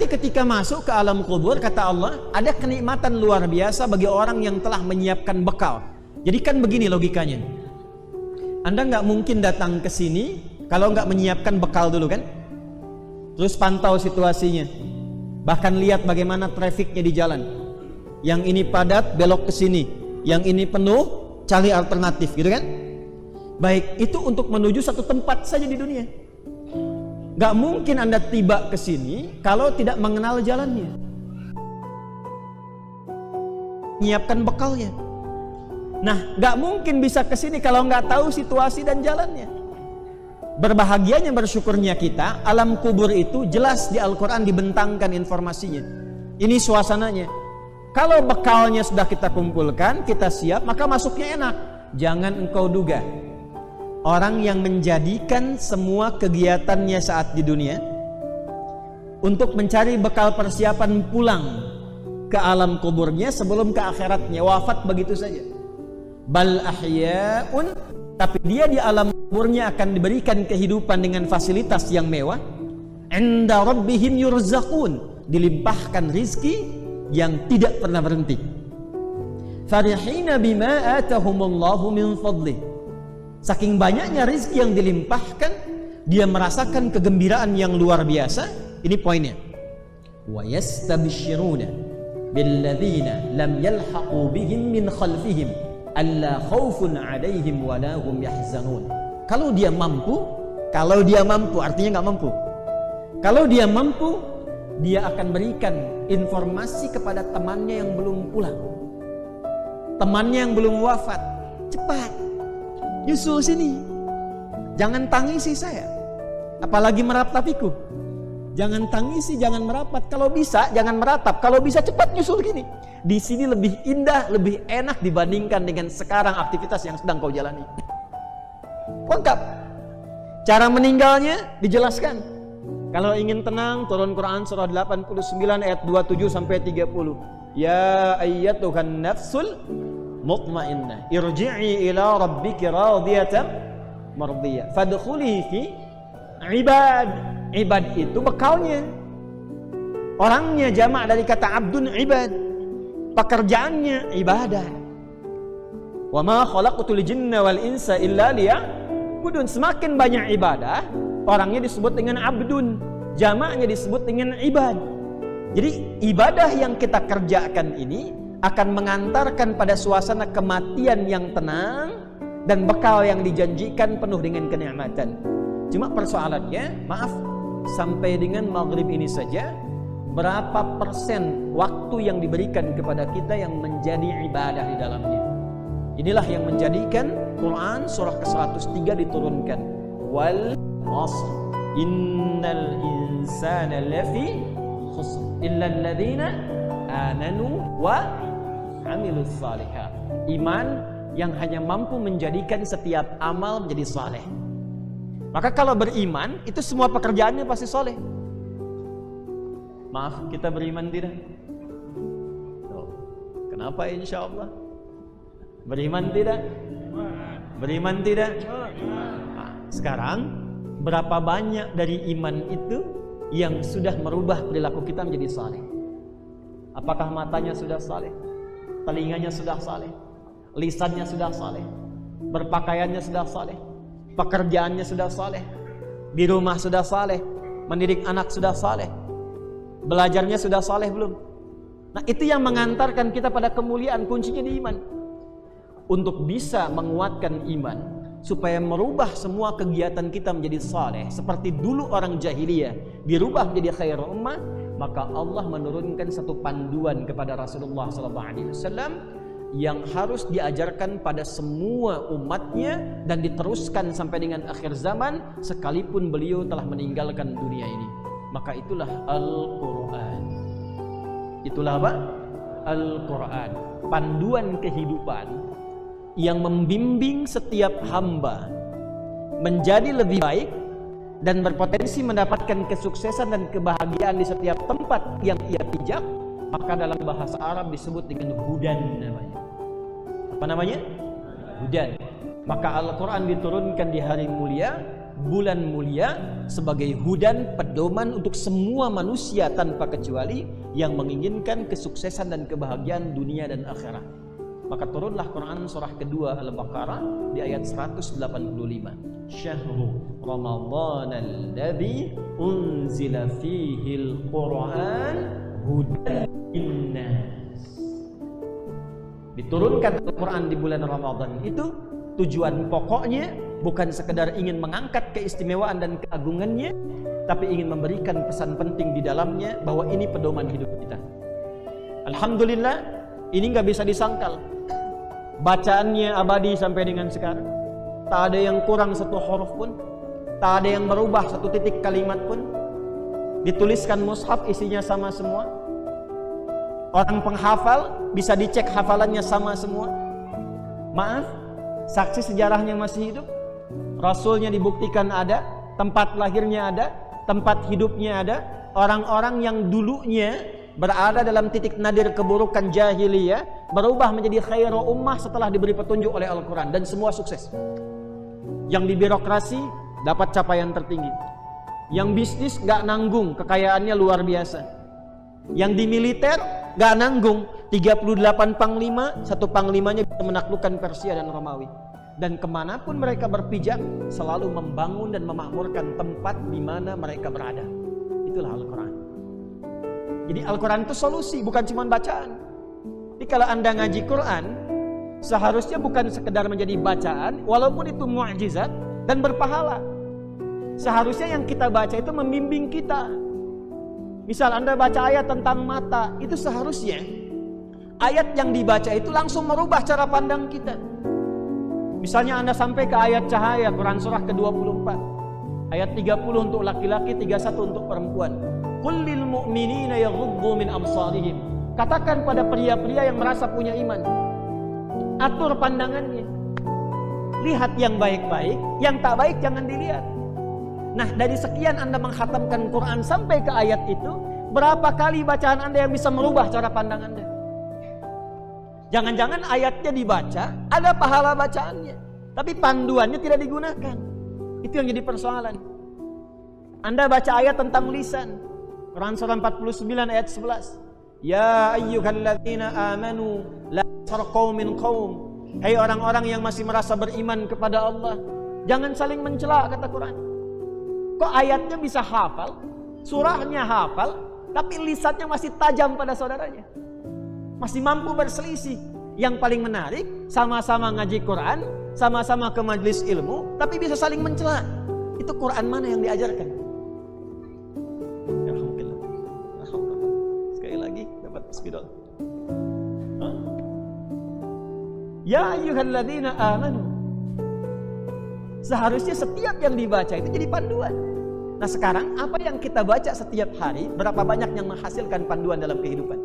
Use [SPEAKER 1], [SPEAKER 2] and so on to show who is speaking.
[SPEAKER 1] nanti ketika masuk ke alam kubur, kata Allah, ada kenikmatan luar biasa bagi orang yang telah menyiapkan bekal. Jadi kan begini logikanya, Anda nggak mungkin datang ke sini kalau nggak menyiapkan bekal dulu kan? Terus pantau situasinya, bahkan lihat bagaimana trafiknya di jalan. Yang ini padat, belok ke sini. Yang ini penuh, cari alternatif, gitu kan? Baik, itu untuk menuju satu tempat saja di dunia. Gak mungkin Anda tiba ke sini kalau tidak mengenal jalannya. Nyiapkan bekalnya. Nah, gak mungkin bisa ke sini kalau nggak tahu situasi dan jalannya. Berbahagianya, bersyukurnya kita, alam kubur itu jelas di Al-Quran dibentangkan informasinya. Ini suasananya. Kalau bekalnya sudah kita kumpulkan, kita siap, maka masuknya enak. Jangan engkau duga, orang yang menjadikan semua kegiatannya saat di dunia untuk mencari bekal persiapan pulang ke alam kuburnya sebelum ke akhiratnya, wafat begitu saja. Bal ahya'un, tapi dia di alam kuburnya akan diberikan kehidupan dengan fasilitas yang mewah. Inda rabbihim yurzaqun, dilimpahkan rizki yang tidak pernah berhenti. Farihina bima atahumullahu min fadlih, saking banyaknya rizki yang dilimpahkan, dia merasakan kegembiraan yang luar biasa. Ini poinnya. Wa yastabshiruna billadzina lam yalhaqu bihim min khalfihim alla khaufun 'alaihim wa la hum yahzanun. Kalau dia mampu artinya nggak mampu. Kalau dia mampu, dia akan berikan informasi kepada temannya yang belum pulang, temannya yang belum wafat. Cepat, nyusul sini, jangan tangisi saya, apalagi meratapiku. Jangan tangisi, jangan merapat. Kalau bisa jangan meratap, kalau bisa cepat nyusul gini. Di sini lebih indah, lebih enak dibandingkan dengan sekarang aktivitas yang sedang kau jalani. Lengkap. Cara meninggalnya dijelaskan. Kalau ingin tenang, turun Quran surah 89 ayat 27 sampai 30. Ya ayyatuhan nafsul mutmainnah, irji'i ila rabbiki radiyatan mardiyah, fadkhuli fi ibad. Ibad itu bekalnya. Orangnya jamak dari kata abdun ibad. Pekerjaannya ibadah. Wa ma khalaqtul jinna wal insa illa liya'budun. Semakin banyak ibadah, orangnya disebut dengan abdun, jamaknya disebut dengan ibad. Jadi ibadah yang kita kerjakan ini akan mengantarkan pada suasana kematian yang tenang dan bekal yang dijanjikan penuh dengan kenikmatan. Cuma persoalannya, maaf, sampai dengan maghrib ini saja, berapa persen waktu yang diberikan kepada kita yang menjadi ibadah di dalamnya? Inilah yang menjadikan Quran surah ke-103 diturunkan. Wal asr innal insana lafi khusr illa alladhina amanu wa amilus salihat. Iman yang hanya mampu menjadikan setiap amal menjadi saleh. Maka kalau beriman, itu semua pekerjaannya pasti soleh. Maaf, kita beriman tidak? Kenapa insya Allah? Beriman tidak? Beriman tidak? Nah, sekarang berapa banyak dari iman itu yang sudah merubah perilaku kita menjadi saleh? Apakah matanya sudah saleh? Telinganya sudah saleh? Lisannya sudah saleh? Berpakaiannya sudah saleh? Pekerjaannya sudah saleh, di rumah sudah saleh, mendidik anak sudah saleh, belajarnya sudah saleh belum? Nah, itu yang mengantarkan kita pada kemuliaan. Kuncinya di iman. Untuk bisa menguatkan iman, supaya merubah semua kegiatan kita menjadi saleh, seperti dulu orang jahiliyah dirubah menjadi khairul ummah, maka Allah menurunkan satu panduan kepada Rasulullah SAW yang harus diajarkan pada semua umatnya dan diteruskan sampai dengan akhir zaman sekalipun beliau telah meninggalkan dunia ini. Maka itulah Al-Quran. Itulah apa? Al-Quran, panduan kehidupan yang membimbing setiap hamba menjadi lebih baik dan berpotensi mendapatkan kesuksesan dan kebahagiaan di setiap tempat yang ia pijak. Maka dalam bahasa Arab disebut dengan hudan namanya. Apa namanya? Hudan. Maka Al-Quran diturunkan di hari mulia bulan mulia sebagai hudan pedoman untuk semua manusia tanpa kecuali yang menginginkan kesuksesan dan kebahagiaan dunia dan akhirat. Maka turunlah Quran surah kedua Al-Baqarah di ayat 185. Syahrul Ramadhanal ladzi unzila fihil Qur'an hudan linnas. Diturunkan Al-Quran di bulan Ramadan itu tujuan pokoknya bukan sekedar ingin mengangkat keistimewaan dan keagungannya, tapi ingin memberikan pesan penting di dalamnya bahwa ini pedoman hidup kita. Alhamdulillah, ini nggak bisa disangkal. Bacaannya abadi sampai dengan sekarang. Tak ada yang kurang satu huruf pun, tak ada yang merubah satu titik kalimat pun. Dituliskan mushaf, isinya sama semua. Orang penghafal bisa dicek hafalannya sama semua. Maaf, saksi sejarahnya masih hidup, rasulnya dibuktikan ada, tempat lahirnya ada, tempat hidupnya ada. Orang-orang yang dulunya berada dalam titik nadir keburukan jahiliyah berubah menjadi khairu ummah setelah diberi petunjuk oleh Al-Quran, dan semua sukses. Yang di birokrasi dapat capaian tertinggi, yang bisnis gak nanggung, kekayaannya luar biasa. Yang di militer gak nanggung, 38 panglima, satu panglimanya bisa menaklukkan Persia dan Romawi. Dan kemanapun mereka berpijak, selalu membangun dan memakmurkan tempat di mana mereka berada. Itulah Al-Quran. Jadi Al-Quran itu solusi, bukan cuma bacaan. Jadi kalau Anda ngaji Quran, seharusnya bukan sekedar menjadi bacaan, walaupun itu mu'jizat dan berpahala. Seharusnya yang kita baca itu membimbing kita. Misal Anda baca ayat tentang mata, itu seharusnya ayat yang dibaca itu langsung merubah cara pandang kita. Misalnya Anda sampai ke ayat cahaya, Quran surah ke-24, ayat 30 untuk laki-laki, 31 untuk perempuan. Qul lil mu'minina yaghuddu min absarihim. Katakan pada pria-pria yang merasa punya iman, atur pandangannya. Lihat yang baik-baik, yang tak baik jangan dilihat. Nah, dari sekian Anda menghatamkan Quran sampai ke ayat itu, berapa kali bacaan Anda yang bisa merubah cara pandang Anda? Jangan-jangan ayatnya dibaca, ada pahala bacaannya, tapi panduannya tidak digunakan. Itu yang jadi persoalan. Anda baca ayat tentang lisan, Quran surah 49 ayat 11. Ya ayyuhalladzina amanu la yaskhar qaumin qaum. Hai orang-orang yang masih merasa beriman kepada Allah, jangan saling mencela, kata Quran. Kok ayatnya bisa hafal, surahnya hafal, tapi lisannya masih tajam pada saudaranya, masih mampu berselisih. Yang paling menarik, sama-sama ngaji Quran, sama-sama ke majelis ilmu, tapi bisa saling mencela. Itu Quran mana yang diajarkan? Alhamdulillah. Sekali lagi dapat spidol. Ya ayyuhalladzina amanu. Seharusnya setiap yang dibaca itu jadi panduan. Nah sekarang apa yang kita baca setiap hari, berapa banyak yang menghasilkan panduan dalam kehidupan?